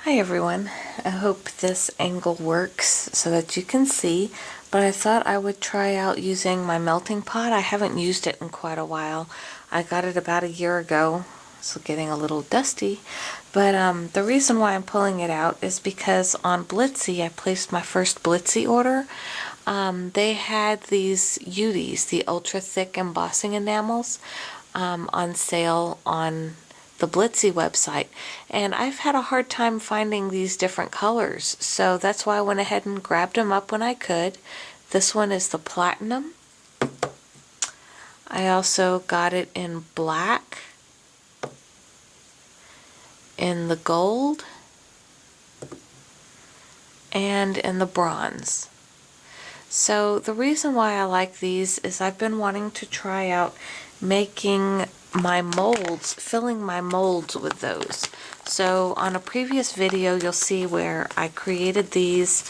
Hi everyone, I hope this angle works so that you can see, but I thought I would try out using my melting pot. I haven't used it in quite a while. I got it about a year ago, so getting a little dusty, but the reason why I'm pulling it out is because on Blitsy I placed my first Blitsy order. They had these Utees, the ultra thick embossing enamels, on sale on the Blitsy website, and I've had a hard time finding these different colors, so that's why I went ahead and grabbed them up when I could. This one is the platinum. I also got it in black, in the gold, and in the bronze. So the reason why I like these is I've been wanting to try out making my molds, filling my molds with those. So on a previous video you'll see where I created these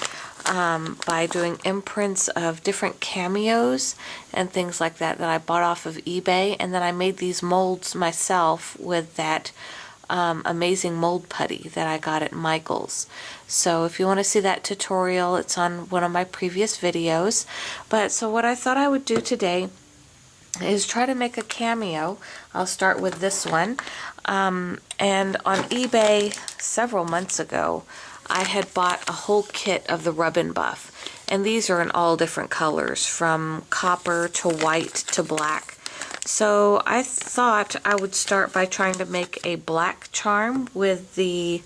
by doing imprints of different cameos and things like that that I bought off of eBay, and then I made these molds myself with that amazing mold putty that I got at Michael's. So if you want to see that tutorial, it's on one of my previous videos. But so what I thought I would do today is try to make a cameo. I'll start with this one. And on eBay several months ago, I had bought a whole kit of the Rub and Buff. And these are in all different colors, from copper to white to black. So I thought I would start by trying to make a black charm with the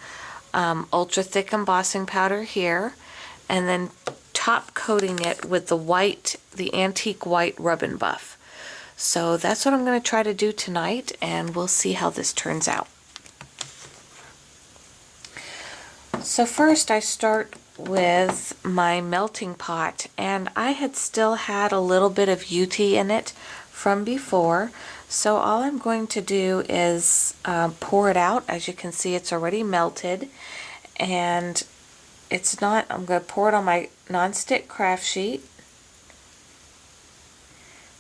ultra thick embossing powder here, and then top coating it with the white, the antique white Rub and Buff. So that's what I'm going to try to do tonight, and we'll see how this turns out. So first I start with my melting pot, and I had still had a little bit of Utee in it from before, so all I'm going to do is pour it out. As you can see, it's already melted, and it's not, I'm going to pour it on my nonstick craft sheet.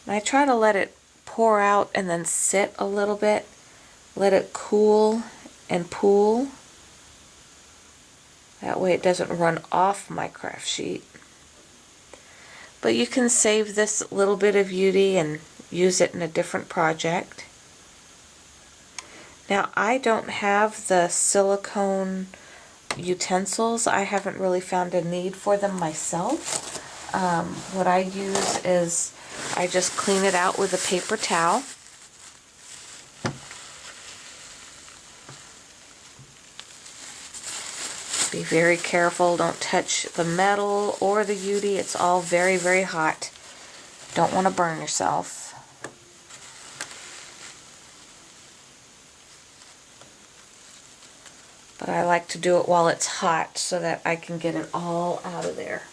And I try to let it pour out and then sit a little bit, let it cool and pool. That way it doesn't run off my craft sheet. But you can save this little bit of Utee and use it in a different project. Now I don't have the silicone utensils. I haven't really found a need for them myself. What I use is I just clean it out with a paper towel. Be very careful, don't touch the metal or the Utee. It's all very, very hot. Don't want to burn yourself. But I like to do it while it's hot so that I can get it all out of there.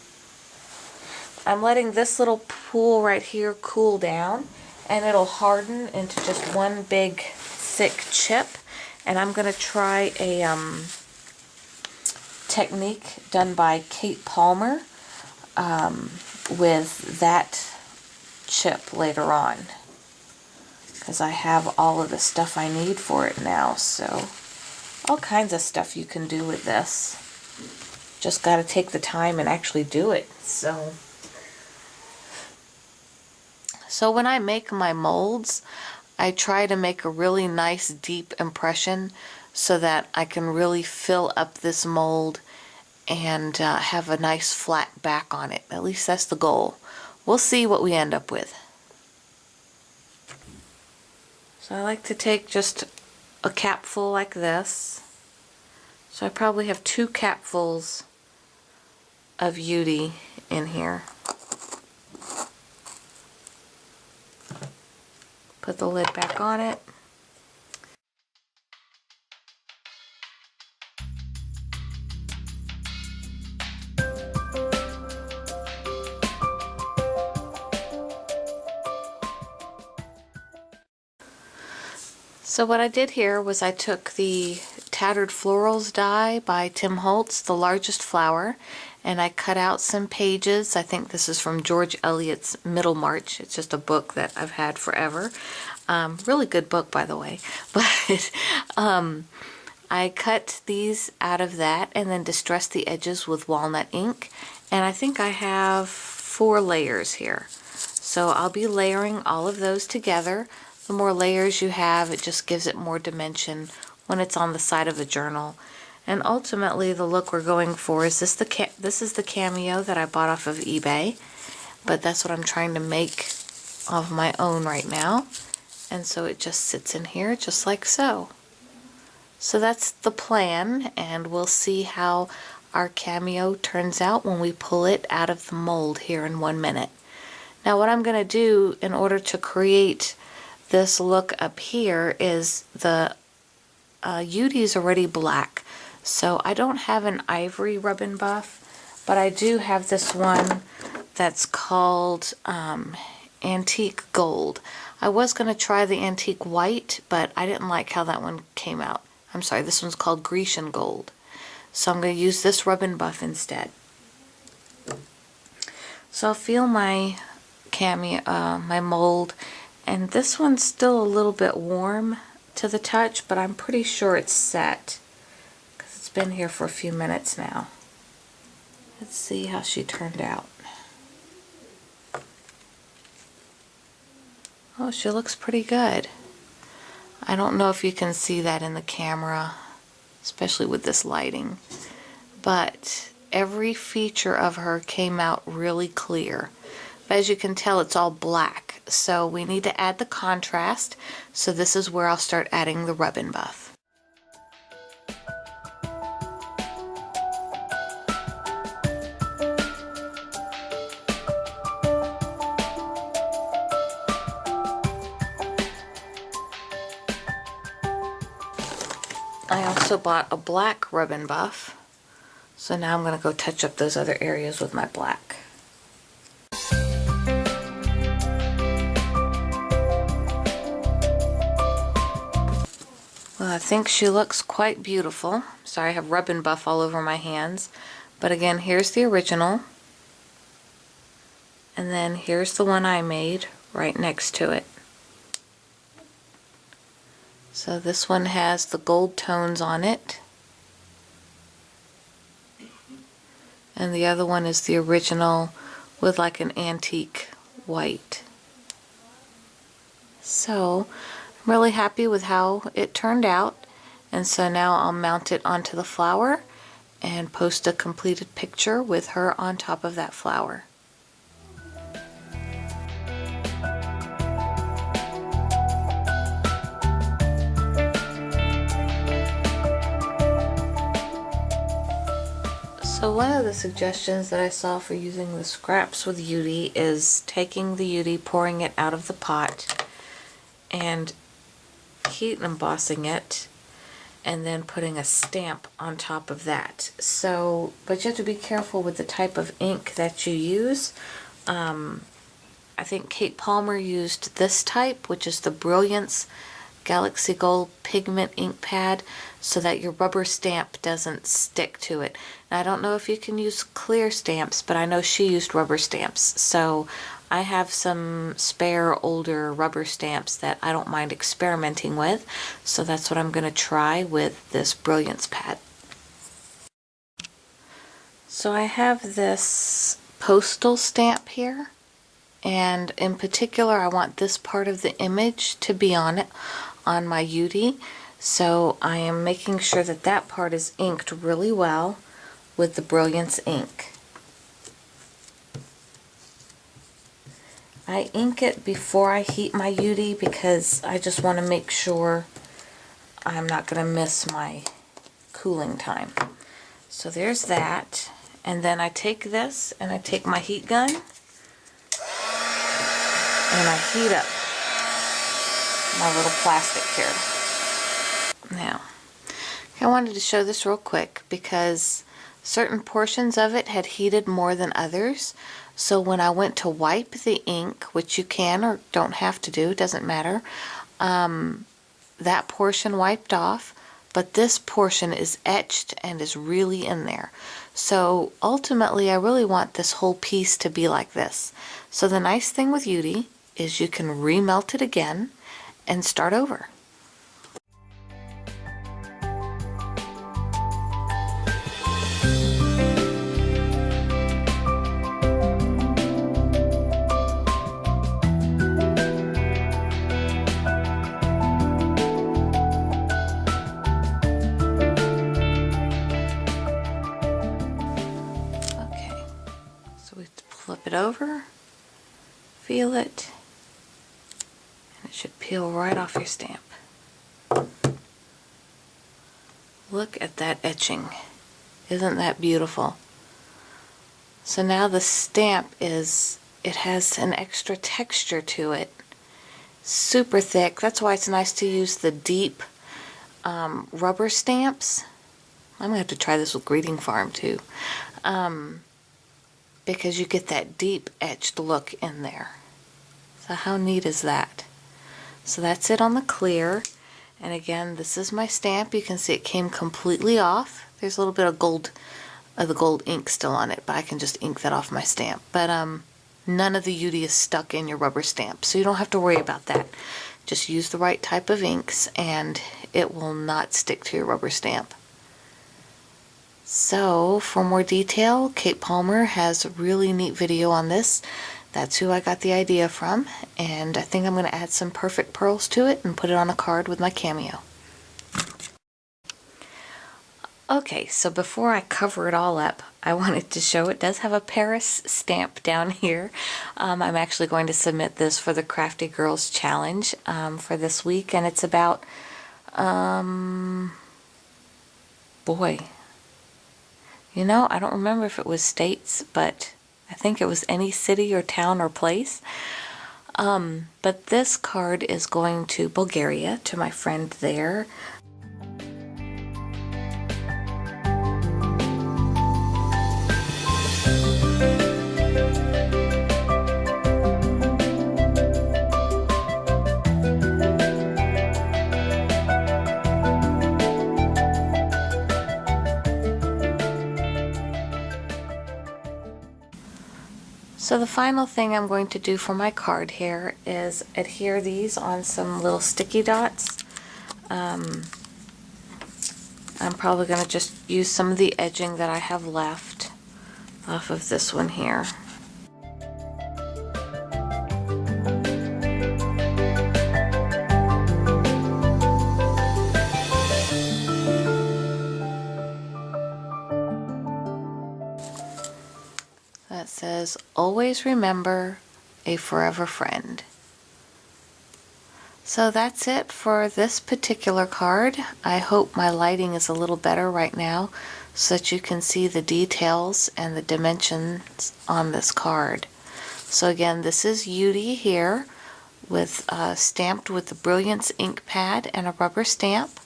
I'm letting this little pool right here cool down, and it'll harden into just one big thick chip. And I'm going to try a technique done by Kate Palmer with that chip later on, because I have all of the stuff I need for it now. So all kinds of stuff you can do with this. Just got to take the time and actually do it. So when I make my molds, I try to make a really nice deep impression so that I can really fill up this mold and have a nice flat back on it. At least that's the goal. We'll see what we end up with. So I like to take just a capful like this. So I probably have 2 capfuls of Utee in here. Put the lid back on it. So what I did here was I took the Tattered Florals die by Tim Holtz, the largest flower, and I cut out some pages. I think this is from George Eliot's Middlemarch. It's just a book that I've had forever. Really good book, by the way. But I cut these out of that and then distressed the edges with walnut ink, and I think I have 4 layers here. So I'll be layering all of those together. The more layers you have, it just gives it more dimension when it's on the side of a journal. And ultimately the look we're going for is this is the Cameo that I bought off of eBay, but that's what I'm trying to make of my own right now. And so it just sits in here just like so. So that's the plan, and we'll see how our Cameo turns out when we pull it out of the mold here in 1 minute. Now what I'm going to do in order to create this look up here is the Utee is already black, so I don't have an ivory rub and buff, but I do have this one that's called Antique Gold. I was going to try the Antique White, but I didn't like how that one came out. I'm sorry, this one's called Grecian Gold. So I'm going to use this rub and buff instead. So I'll feel my Cameo, my mold, and this one's still a little bit warm to the touch, but I'm pretty sure it's set because it's been here for a few minutes now. Let's see how she turned out. Oh, she looks pretty good. I don't know if you can see that in the camera, especially with this lighting, but every feature of her came out really clear. But as you can tell, it's all black, so we need to add the contrast, so this is where I'll start adding the rub and buff. I also bought a black rub and buff, so now I'm going to go touch up those other areas with my black. Well, I think she looks quite beautiful. Sorry, I have rub and buff all over my hands, but again, here's the original, and then here's the one I made right next to it. So this one has the gold tones on it, and the other one is the original with like an antique white. So I'm really happy with how it turned out, and so now I'll mount it onto the flower and post a completed picture with her on top of that flower. So one of the suggestions that I saw for using the scraps with Utee is taking the Utee, pouring it out of the pot, and heat embossing it, and then putting a stamp on top of that. So, but you have to be careful with the type of ink that you use. I think Kate Palmer used this type, which is the Brilliance Galaxy Gold Pigment Ink Pad, so that your rubber stamp doesn't stick to it. Now, I don't know if you can use clear stamps, but I know she used rubber stamps. So I have some spare older rubber stamps that I don't mind experimenting with. So that's what I'm going to try with this Brilliance pad. So I have this postal stamp here, and in particular I want this part of the image to be on it, on my Utee. So I am making sure that that part is inked really well with the Brilliance ink. I ink it before I heat my Utee because I just want to make sure I'm not going to miss my cooling time. So there's that, and then I take this and I take my heat gun and I heat up my little plastic here. Now, I wanted to show this real quick because certain portions of it had heated more than others. So when I went to wipe the ink, which you can or don't have to do, it doesn't matter, that portion wiped off, but this portion is etched and is really in there. So ultimately, I really want this whole piece to be like this. So the nice thing with Utee is you can remelt it again and start over. Flip it over, feel it, and it should peel right off your stamp. Look at that etching. Isn't that beautiful? So now the stamp it has an extra texture to it. Super thick. That's why it's nice to use the deep rubber stamps. I'm going to have to try this with Greeting Farm too. Because you get that deep etched look in there. So how neat is that? So that's it on the clear. And again, this is my stamp. You can see it came completely off. There's a little bit of the gold ink still on it, but I can just ink that off my stamp. But none of the Utee is stuck in your rubber stamp, so you don't have to worry about that. Just use the right type of inks and it will not stick to your rubber stamp. So for more detail, Kate Palmer has a really neat video on this. That's who I got the idea from, and I think I'm going to add some perfect pearls to it and put it on a card with my Cameo. Okay, so before I cover it all up, I wanted to show it does have a Paris stamp down here. I'm actually going to submit this for the Crafty Girls Challenge for this week, and it's about, boy, you know, I don't remember if it was states, but I think it was any city or town or place. But this card is going to Bulgaria, to my friend there. So the final thing I'm going to do for my card here is adhere these on some little sticky dots. I'm probably going to just use some of the edging that I have left off of this one here. That says, "Always remember a forever friend." So that's it for this particular card. I hope my lighting is a little better right now so that you can see the details and the dimensions on this card. So again, this is Utee here with stamped with the Brilliance ink pad and a rubber stamp.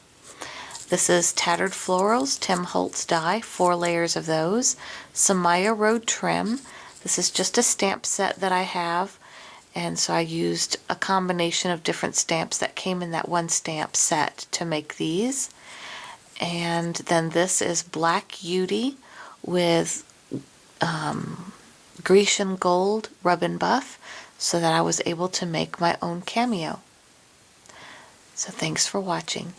This is Tattered Florals, Tim Holtz die, 4 layers of those. Some Maya Road trim. This is just a stamp set that I have, and so I used a combination of different stamps that came in that one stamp set to make these. And then this is Black Utee with Grecian Gold Rub and Buff, so that I was able to make my own Cameo. So thanks for watching.